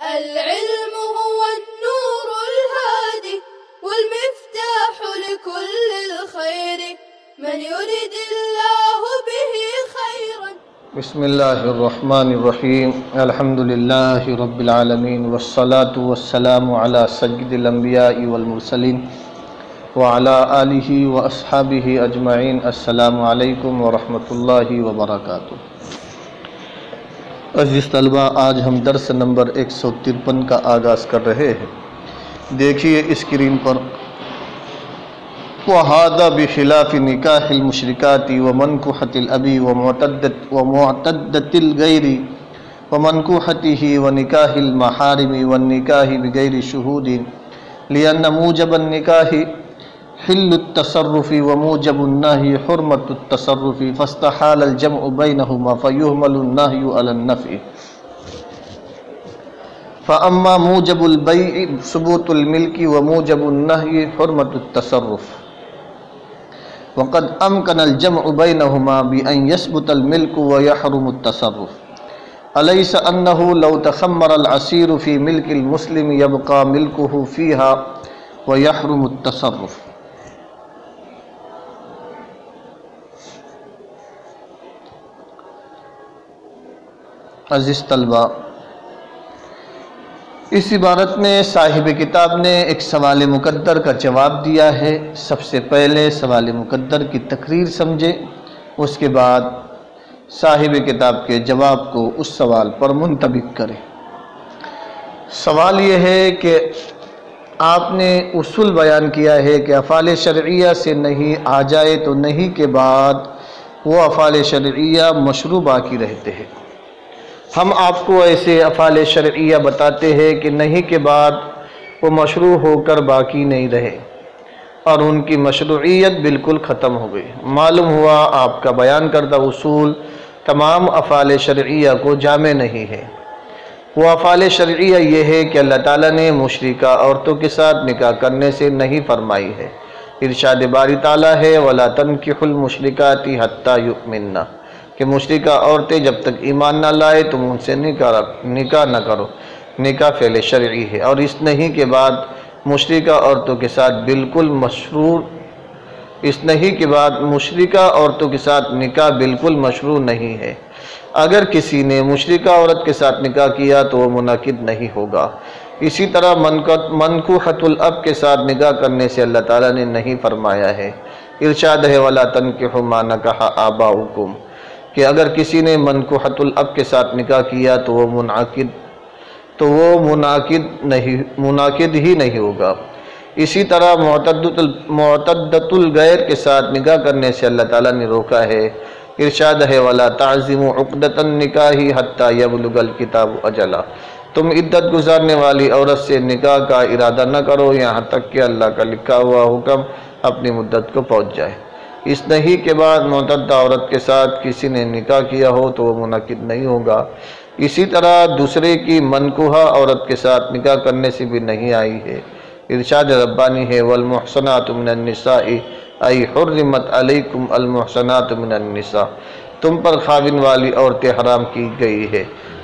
العلم هو النور الهادي والمفتاح لكل الخير من يريد الله به خيرا. بسم اللہ الرحمن الرحیم. الحمد للہ رب العالمین والصلاة والسلام علی سید الانبیاء والمرسلین وعلی آلہ واصحابہ اجمعین. السلام علیکم ورحمۃ اللہ وبرکاتہ. عزیز طلبہ، آج ہم درس نمبر 153 کا آغاز کر رہے ہیں. دیکھیے اسکرین پر، وَهَذَا بِخِلَافِ نِكَاحِ الْمُشْرِكَاتِ وَمَنْكُوحَةِ الْأَبِي وَمُعْتَدَّةِ الْغَيْرِ وَمَنْكُوحَتِهِ وَنِكَاحِ الْمَحَارِمِ وَالنِّكَاحِ بِغَيْرِ شُهُودٍ لِأَنَّ مُوجَبَ النِّكَاحِ حِلُّ التَّصَرُّفِ وَمُوجَبُ النَّهْيِ حُرْمَةُ التَّصَرُّفِ فَاسْتَحَالَ الْجَمْعُ بَيْنَهُمَا فَيُهْمَلُ النَّهْيُ عَلَى النَّفْعِ. فَأَمَّا مُوجَبُ الْبَيْعِ ثُبُوتُ الْمِلْكِ وَمُوجَبُ النَّهْيِ حُرْمَةُ التَّصَرُّفِ وقد أمكن الجمع بينهما بأن يثبت الملك ويحرم التصرف. أليس أنه لو تخمر العسير في ملك المسلم يبقى ملكه فيها ويحرم التصرف. عزیز طلبہ، اس عبارت میں صاحب کتاب نے ایک سوال مقدر کا جواب دیا ہے. سب سے پہلے سوال مقدر کی تقریر سمجھے، اس کے بعد صاحب کتاب کے جواب کو اس سوال پر منطبق کرے. سوال یہ ہے کہ آپ نے اصول بیان کیا ہے کہ افعال شرعیہ سے نہیں آ جائے تو نہیں کے بعد وہ افعال شرعیہ مشروع باقی رہتے ہیں. ہم آپ کو ایسے افعال شرعیہ بتاتے ہیں کہ نہیں کے بعد وہ مشروع ہو کر باقی نہیں رہے اور ان کی مشروعیت بالکل ختم ہو گئی. معلوم ہوا آپ کا بیان کردہ اصول تمام افعال شرعیہ کو جامع نہیں ہے. وہ افعال شرعیہ یہ ہے کہ اللہ تعالیٰ نے مشرکہ عورتوں کے ساتھ نکاح کرنے سے نہیں فرمائی ہے. ارشاد باری تعالیٰ ہے وَلَا تَنْكِحُوا الْمُشْرِكَاتِ حَتَّى يُؤْمِنَّ، کہ مشرکہ عورتیں جب تک ایمان نہ لائے تم ان سے نکاح نہ کرو. نکاح فعل شرعی ہے اور اس نہیں کے بعد مشرکہ عورتوں کے ساتھ بالکل نکاح بالکل مشروع نہیں ہے. اگر کسی نے مشرکہ عورت کے ساتھ نکاح کیا تو وہ منعقد نہیں ہوگا. اسی طرح منکوحۃ الاب کے ساتھ نکاح کرنے سے اللہ تعالیٰ نے نہیں فرمایا ہے. ارشاد ہے وَلَا تَنْكِحُوا مَا نَكَحَ آبَاؤُكُمْ، کہ اگر کسی نے منکوحۃ الاب کے ساتھ نکاح کیا تو وہ منعقد ہی نہیں ہوگا. اسی طرح معتدۃ الغیر کے ساتھ نکاح کرنے سے اللہ تعالیٰ نے روکا ہے. ارشاد ہے وَلَا تَعْزِمُوا عُقْدَةَ النِّكَاحِ حَتَّى يَبْلُغَ الْكِتَابُ أَجَلَهُ، تم عدت گزارنے والی عورت سے نکاح کا ارادہ نہ کرو یہاں تک کہ اللہ کا لکھا ہوا حکم اپنی مدت کو پہنچ جائے. اس نہیں کے بعد معتدہ عورت کے ساتھ کسی نے نکاح کیا ہو تو وہ منعقد نہیں ہوگا. اسی طرح دوسرے کی منکوحہ عورت کے ساتھ نکاح کرنے سے بھی نہیں آئی ہے. ارشاد ربانی ہے والمحصنات من النساء ای حرمت علیکم المحصنات من النساء، تم پر خاوند والی عورتیں حرام کی گئی ہے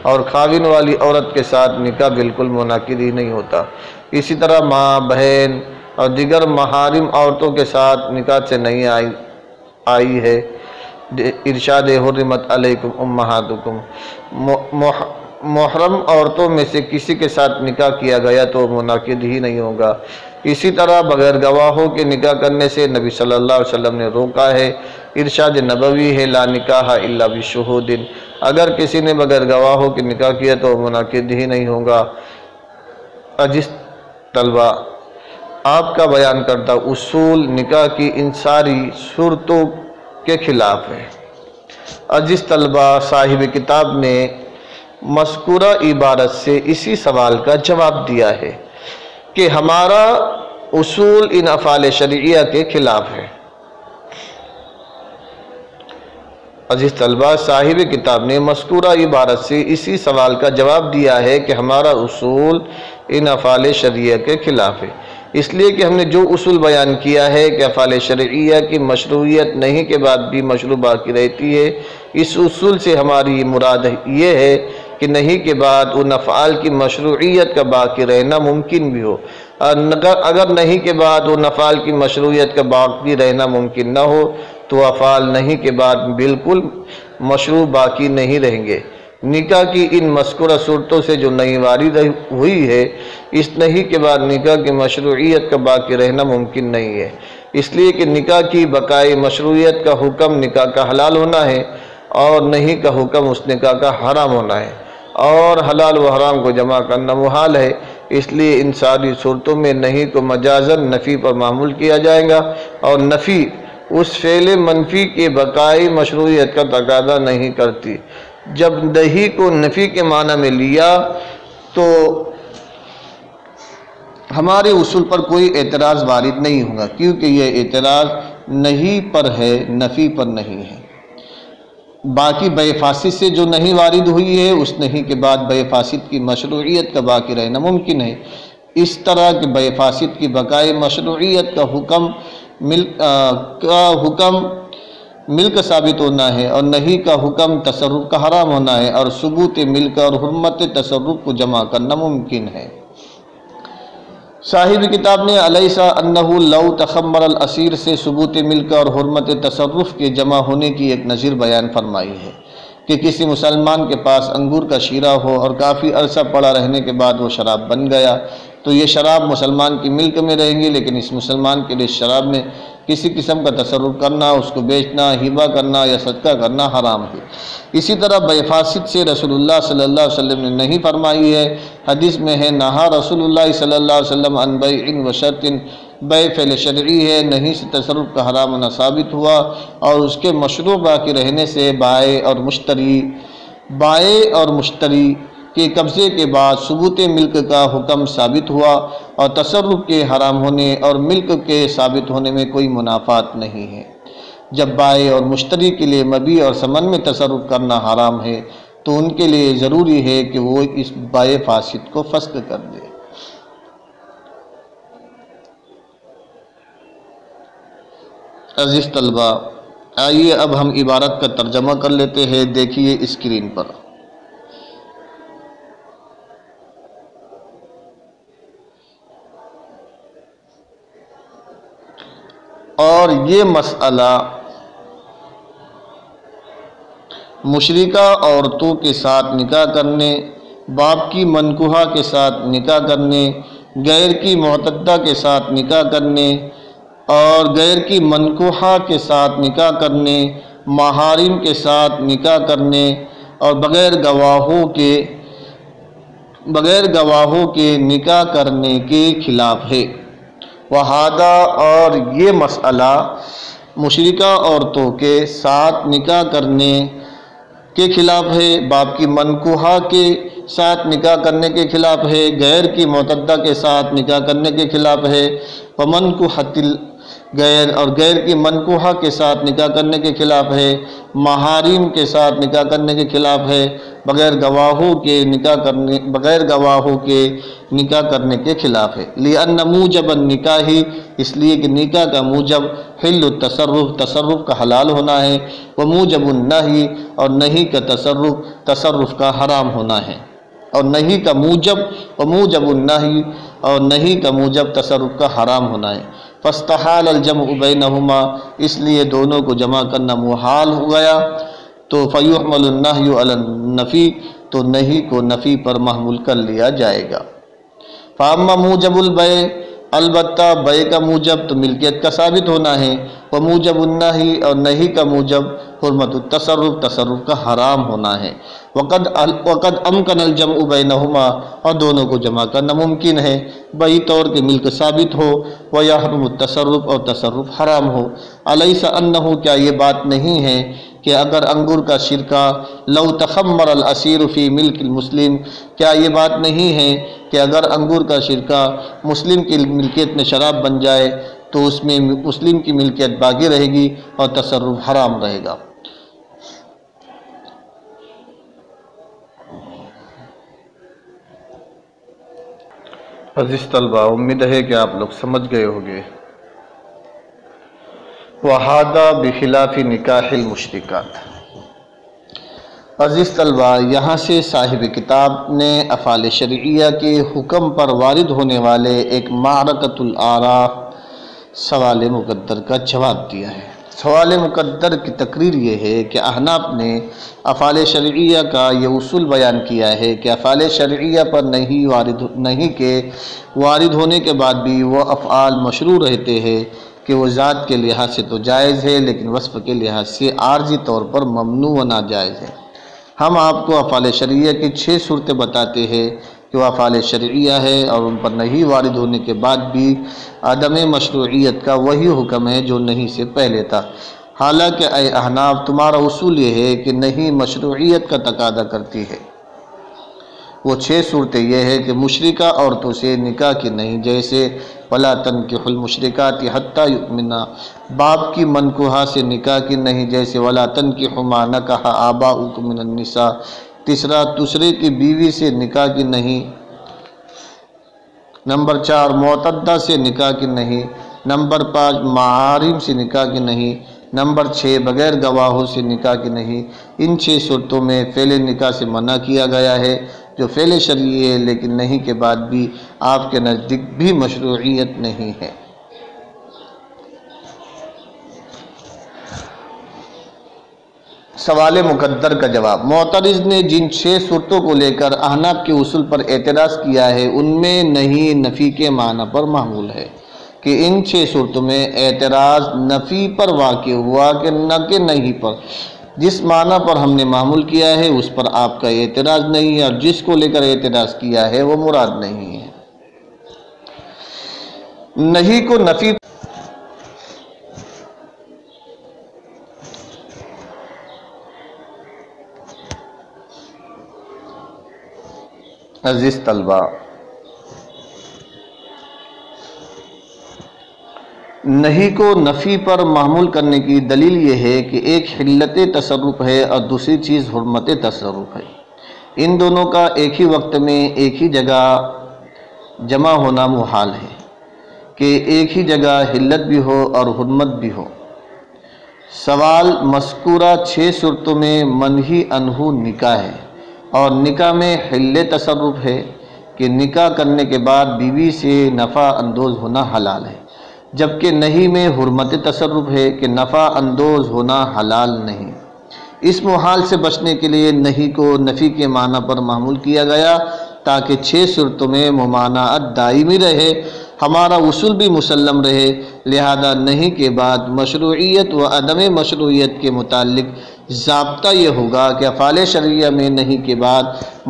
اور خاوند والی عورت کے ساتھ نکاح بالکل منعقد ہی نہیں ہوتا. اسی طرح ماں، بہن اور دیگر محارم عورتوں کے ساتھ نکاح سے نہیں آئی ہے. ارشاد حرمت علیکم امہاتکم، محرم عورتوں میں سے کسی کے ساتھ نکاح کیا گیا تو منعقد ہی نہیں ہوگا. اسی طرح بغیر گواہوں کے نکاح کرنے سے نبی صلی اللہ علیہ وسلم نے روکا ہے. ارشاد نبوی ہے لا نکاح الا بشہود، اگر کسی نے بغیر گواہوں کے نکاح کیا تو منعقد ہی نہیں ہوگا. عزیز طلبہ، آپ کا بیان کردہ اصول نکاح کی ان ساری صورتوں کے خلاف ہے. عزیز طلبہ، صاحب کتاب نے مذکورہ عبارت سے اسی سوال کا جواب دیا ہے کہ ہمارا اصول ان افعال شرعیہ کے خلاف ہے. عزیز طلبہ، صاحب کتاب نے مذکورہ عبارت سے اسی سوال کا جواب دیا ہے کہ ہمارا اصول ان افعال شرعیہ کے خلاف ہے. اس لیے کہ ہم نے جو اصول بیان کیا ہے کہ افعال شرعیہ کی مشروعیت نہیں کے بعد بھی مشروع باقی رہتی ہے، اس اصول سے ہماری مراد یہ ہے کہ نہیں کے بعد ان افعال کی مشروعیت کا باقی رہنا ممکن بھی ہو، اگر نہیں کے بعد ان افعال کی مشروعیت کا باقی رہنا ممکن نہ ہو تو افعال نہیں کے بعد بالکل مشروع باقی نہیں رہیں گے۔ نکاح کی ان مذکورہ صورتوں سے جو نہیں وارد ہوئی ہے، اس نہیں کے بعد نکاح کی مشروعیت کا باقی رہنا ممکن نہیں ہے، اس لیے کہ نکاح کی بقائے مشروعیت کا حکم نکاح کا حلال ہونا ہے اور نہیں کا حکم اس نکاح کا حرام ہونا ہے، اور حلال و حرام کو جمع کرنا محال ہے، اس لیے ان ساری صورتوں میں نہیں کو مجازاً نفی پر معمول کیا جائے گا، اور نفی اس فعل منفی کے بقائے مشروعیت کا تقاضا نہیں کرتی۔ جب نہیں کو نفی کے معنی میں لیا تو ہمارے اصول پر کوئی اعتراض وارد نہیں ہوگا، کیونکہ یہ اعتراض نہیں پر ہے، نفی پر نہیں ہے۔ باقی بے فاسد سے جو نہیں وارد ہوئی ہے، اس نہیں کے بعد بے فاسد کی مشروعیت کا باقی رہنا ممکن ہے۔ اس طرح کہ بے فاسد کی بقائے مشروعیت کا حکم ملک ثابت ہونا ہے، اور نہیں کا حکم تصرف کا حرام ہونا ہے، اور ثبوت ملک اور حرمت تصرف کو جمع کرنا ممکن ہے۔ صاحب کتاب نے الیس انہ لو تخمر الاسیر سے ثبوت ملک اور حرمت تصرف کے جمع ہونے کی ایک نظیر بیان فرمائی ہے کہ کسی مسلمان کے پاس انگور کا شیرہ ہو اور کافی عرصہ پڑا رہنے کے بعد وہ شراب بن گیا، تو یہ شراب مسلمان کی ملک میں رہیں گی، لیکن اس مسلمان کے لیے شراب میں کسی قسم کا تصرف کرنا، اس کو بیچنا، ہبہ کرنا یا صدقہ کرنا حرام ہے۔ اسی طرح بے فاسد سے رسول اللہ صلی اللہ علیہ وسلم نے نہیں فرمائی ہے۔ حدیث میں ہے نہا رسول اللہ صلی اللہ علیہ وسلم عن بیع و شرط، بیع فعل شرعی ہے، نہیں سے تصرف کا حرام ہونا ثابت ہوا، اور اس کے مشروع باقی رہنے سے بائع اور مشتری کے قبضے کے بعد ثبوت ملک کا حکم ثابت ہوا، اور تصرف کے حرام ہونے اور ملک کے ثابت ہونے میں کوئی منافات نہیں ہے۔ جب بائع اور مشتری کے لیے مبیع اور ثمن میں تصرف کرنا حرام ہے تو ان کے لیے ضروری ہے کہ وہ اس بائع فاسد کو فسخ کر دے۔ عزیز طلبہ، آئیے اب ہم عبارت کا ترجمہ کر لیتے ہیں، دیکھیے اسکرین پر۔ اور یہ مسئلہ مشرکہ عورتوں کے ساتھ نکاح کرنے، باپ کی منکوحہ کے ساتھ نکاح کرنے، غیر کی معتدہ کے ساتھ نکاح کرنے اور غیر کی منکوحہ کے ساتھ نکاح کرنے، محارم کے ساتھ نکاح کرنے اور بغیر گواہوں کے نکاح کرنے کے خلاف ہے۔ وہذا، اور یہ مسئلہ مشرکہ عورتوں کے ساتھ نکاح کرنے کے خلاف ہے، باپ کی منکوحہ کے ساتھ نکاح کرنے کے خلاف ہے، غیر کی معتدہ کے ساتھ نکاح کرنے کے خلاف ہے، ومنکوحۃ الغیر، اور غیر کی منکوحہ کے ساتھ نکاح کرنے کے خلاف ہے، محارم کے ساتھ نکاح کرنے کے خلاف ہے، بغیر گواہوں کے نکاح کرنے کے خلاف ہے۔ لأن موجب النکاح، اس لیے کہ نکاح کا موجب حل التصرف، تصرف کا حلال ہونا ہے، وموجب النہی، اور نہیں کا تصرف کا حرام ہونا ہے، اور نہیں کا موجب وموجب النہی، اور نہیں کا موجب تصرف کا حرام ہونا ہے۔ فاستحال الجمع بینہما، اس لیے دونوں کو جمع کرنا محال ہو گیا، تو فیحمل النہی علی النفی، تو نہیں کو نفی پر محمول کر لیا جائے گا۔ فاما موجب البیع، البتہ بیع کا موجب تو ملکیت کا ثابت ہونا ہے، وموجب النہی، اور نہیں کا موجب حرمت التصرف، تصرف کا حرام ہونا ہے۔ وقد امکن الجمع بینہما، اور دونوں کو جمع کرنا ممکن ہے، بئی طور کے ملک ثابت ہو، ویحرم التصرف، اور تصرف حرام ہو۔ الیس انہ، کیا یہ بات نہیں ہے کہ اگر انگور کا شرکہ لو تخمر الاسیر فی ملک المسلم، کیا یہ بات نہیں ہے کہ اگر انگور کا شرکہ مسلم کی ملکیت میں شراب بن جائے تو اس میں مسلم کی ملکیت باقی رہے گی اور تصرف حرام رہے گا۔ عزیز طلبہ، امید ہے کہ آپ لوگ سمجھ گئے ہوں گے۔ وَهَذَا بِخِلَافِ نِكَاحِ الْمُشْرِكَاتِ، عزیز طلبہ، یہاں سے صاحب کتاب نے افعال شرعیہ کے حکم پر وارد ہونے والے ایک معرکۃ الآراء سوال مقدر کا جواب دیا ہے۔ سوال مقدر کی تقریر یہ ہے کہ احناف نے افعال شرعیہ کا یہ اصول بیان کیا ہے کہ افعال شرعیہ پر نہیں کہ وارد ہونے کے بعد بھی وہ افعال مشروع رہتے ہیں کہ وہ ذات کے لحاظ سے تو جائز ہے لیکن وصف کے لحاظ سے عارضی طور پر ممنوع و ناجائز ہے۔ ہم آپ کو افعال شرعیہ کی 6 صورتیں بتاتے ہیں کہ وہ افعال شرعیہ ہے اور ان پر نہیں وارد ہونے کے بعد بھی عدم مشروعیت کا وہی حکم ہے جو نہیں سے پہلے تھا۔ حالانکہ اے احناف، تمہارا اصول یہ ہے کہ نہیں مشروعیت کا تقاضا کرتی ہے۔ وہ 6 صورتیں یہ ہے کہ مشرکہ عورتوں سے نکاح کی نہیں، جیسے وَلَا تَنْكِحُوا الْمُشْرِكَاتِ حَتَّى يُؤْمِنَا، باپ کی منکوحہ سے نکاح کی نہیں، جیسے وَلَا تَنْكِحُوا مَا نَكَحَ آبَاؤُكُم مِّنَ النِّسَاءِ۔ تیسرا، دوسرے کی بیوی سے نکاح کی نہیں۔ نمبر 4، معتدہ سے نکاح کی نہیں۔ نمبر 5، محارم سے نکاح کی نہیں۔ نمبر 6، بغیر گواہوں سے نکاح کی نہیں۔ ان 6 صورتوں میں فعل نکاح سے منع کیا گیا ہے جو فعل شرعی ہے، لیکن نہیں کے بعد بھی آپ کے نزدیک بھی مشروعیت نہیں ہے۔ سوال مقدر کا جواب۔ معترض نے جن 6 صورتوں کو لے کر احناف کے اصول پر اعتراض کیا ہے ان میں نہیں نفی کے معنی پر محمول ہے کہ ان 6 صورتوں میں اعتراض نفی پر واقع ہوا کہ نہ کہ نہیں پر۔ جس معنی پر ہم نے محمول کیا ہے اس پر آپ کا اعتراض نہیں ہے، اور جس کو لے کر اعتراض کیا ہے وہ مراد نہیں ہے۔ نہیں کو نفی عزیز طلبہ، نہیں کو نفی پر محمول کرنے کی دلیل یہ ہے کہ ایک حلت تصرف ہے اور دوسری چیز حرمت تصرف ہے۔ ان دونوں کا ایک ہی وقت میں ایک ہی جگہ جمع ہونا محال ہے کہ ایک ہی جگہ حلت بھی ہو اور حرمت بھی ہو۔ سوال مذکورہ 6 صورتوں میں منہی عنہ نکاح ہے، اور نکاح میں حل تصرف ہے کہ نکاح کرنے کے بعد بیوی سے نفع اندوز ہونا حلال ہے، جبکہ نہیں میں حرمت تصرف ہے کہ نفع اندوز ہونا حلال نہیں۔ اس محال سے بچنے کے لیے نہیں کو نفی کے معنی پر محمول کیا گیا تاکہ 6 صورتوں میں ممانعت دائمی رہے، ہمارا اصول بھی مسلم رہے۔ لہذا نہیں کے بعد مشروعیت و عدم مشروعیت کے متعلق ضابطہ یہ ہوگا کہ افعال شرعیہ میں نہیں کے بعد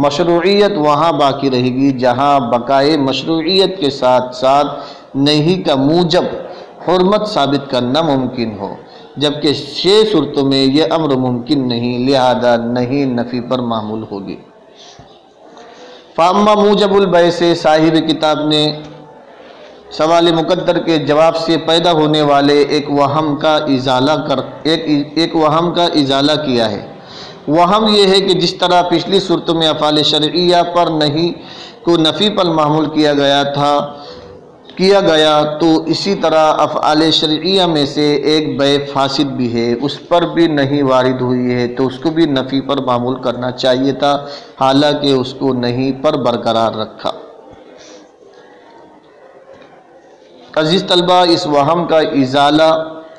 مشروعیت وہاں باقی رہے گی جہاں بقائے مشروعیت کے ساتھ ساتھ نہیں کا موجب حرمت ثابت کرنا ممکن ہو، جبکہ 6 صورتوں میں یہ امر ممکن نہیں، لہذا نہیں نفی پر معمول ہوگی۔ فاما موجب البیع سے صاحب کتاب نے سوال مقدر کے جواب سے پیدا ہونے والے ایک وہم کا ازالہ کیا ہے۔ وہم یہ ہے کہ جس طرح پچھلی صورتوں میں افعال شرعیہ پر نہیں کو نفی پر معمول کیا گیا تو اسی طرح افعال شرعیہ میں سے ایک بیع فاسد بھی ہے، اس پر بھی نہیں وارد ہوئی ہے تو اس کو بھی نفی پر معمول کرنا چاہیے تھا، حالانکہ اس کو نہیں پر برقرار رکھا۔ عزیز طلبہ، اس وہم کا ازالہ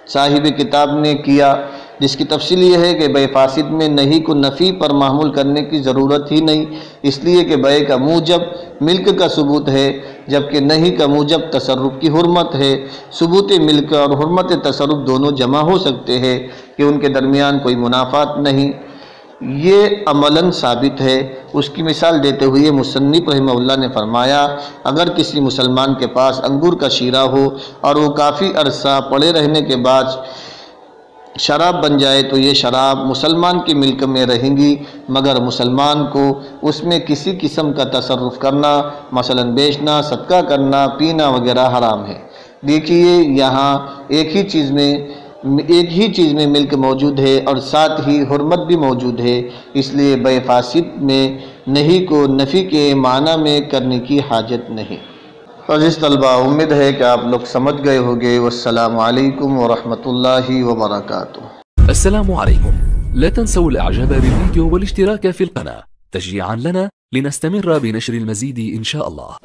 صاحب کتاب نے کیا، جس کی تفصیل یہ ہے کہ بیع فاسد میں نہیں کو نفی پر معمول کرنے کی ضرورت ہی نہیں، اس لیے کہ بیع کا موجب ملک کا ثبوت ہے، جبکہ نہیں کا موجب تصرف کی حرمت ہے۔ ثبوت ملک اور حرمت تصرف دونوں جمع ہو سکتے ہیں کہ ان کے درمیان کوئی منافات نہیں، یہ عملاً ثابت ہے۔ اس کی مثال دیتے ہوئے مصنف رحمہ اللہ نے فرمایا، اگر کسی مسلمان کے پاس انگور کا شیرہ ہو اور وہ کافی عرصہ پڑے رہنے کے بعد شراب بن جائے تو یہ شراب مسلمان کی ملک میں رہیں گی، مگر مسلمان کو اس میں کسی قسم کا تصرف کرنا، مثلا بیچنا، صدقہ کرنا، پینا وغیرہ حرام ہے۔ دیکھیے یہاں ایک ہی چیز میں ملک موجود ہے اور ساتھ ہی حرمت بھی موجود ہے، اس لیے بیع فاسد میں نہیں کو نفی کے معنی میں کرنے کی حاجت نہیں۔ عزیز طلبہ، امید ہے کہ آپ لوگ سمجھ گئے ہوگے۔ والسلام علیکم ورحمۃ اللہ وبرکاتہ۔ السلام علیکم۔ لا تنسوا الإعجاب بالفيديو والاشتراك في القناة تشجيعا لنا لنستمر بنشر المزيد إن شاء الله.